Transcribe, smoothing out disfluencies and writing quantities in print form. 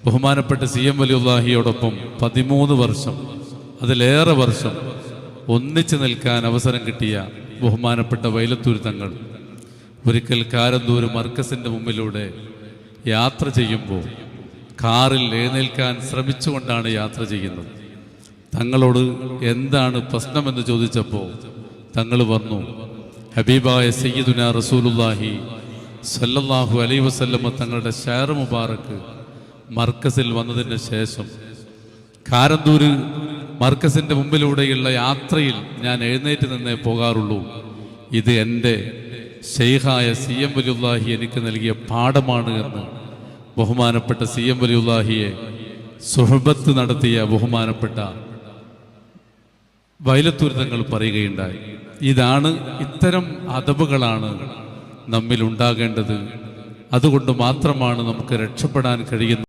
ബഹുമാനപ്പെട്ട CM വലിയുള്ളാഹിയോടൊപ്പം 13 വർഷം അതിലേറെ വർഷം ഒന്നിച്ചു നിൽക്കാൻ അവസരം കിട്ടിയ ബഹുമാനപ്പെട്ട വൈലത്തൂർ തങ്ങൾ ഒരിക്കൽ കാരന്തൂർ മർക്കസിൻ്റെ മുമ്പിലൂടെ യാത്ര ചെയ്യുമ്പോൾ കാറിൽ എഴുന്നേൽക്കാൻ ശ്രമിച്ചുകൊണ്ടാണ് യാത്ര ചെയ്യുന്നത്. തങ്ങളോട് എന്താണ് പ്രശ്നമെന്ന് ചോദിച്ചപ്പോൾ തങ്ങൾ പറഞ്ഞു, ഹബീബായ സയ്യിദുനാ റസൂലുള്ളാഹി സല്ലല്ലാഹു അലൈഹി വസല്ലമ തങ്ങളുടെ ഷാർ മുബാറക്ക് മർക്കസിൽ വന്നതിന് ശേഷം കാരന്തൂര് മർക്കസിൻ്റെ മുമ്പിലൂടെയുള്ള യാത്രയിൽ ഞാൻ എഴുന്നേറ്റ് നിന്നേ പോകാറുള്ളൂ. ഇത് എൻ്റെ ശൈഖായ CM വലിയുള്ളാഹി എനിക്ക് നൽകിയ പാഠമാണ് എന്ന് ബഹുമാനപ്പെട്ട CM വലിയുള്ളാഹിയെ സുഹബത്ത് നടത്തിയ ബഹുമാനപ്പെട്ട വൈലത്തൂർ തങ്ങൾ പറയുകയുണ്ടായി. ഇത്തരം അദബുകളാണ് നമ്മിൽ ഉണ്ടാകേണ്ടത്. അതുകൊണ്ട് മാത്രമാണ് നമുക്ക് രക്ഷപ്പെടാൻ കഴിയുന്നത്.